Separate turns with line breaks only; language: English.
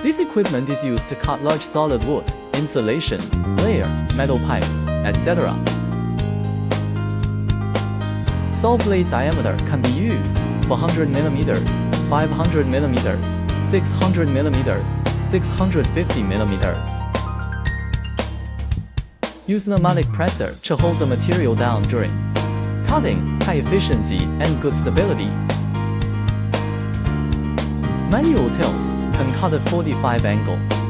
This equipment is used to cut large solid wood, insulation, layer, metal pipes, etc. Saw blade diameter can be used for 100 mm, 500 mm, 600 mm, 650 mm. Use pneumatic presser to hold the material down during cutting, high efficiency and good stability. Manual tilt can cut at 45 angle.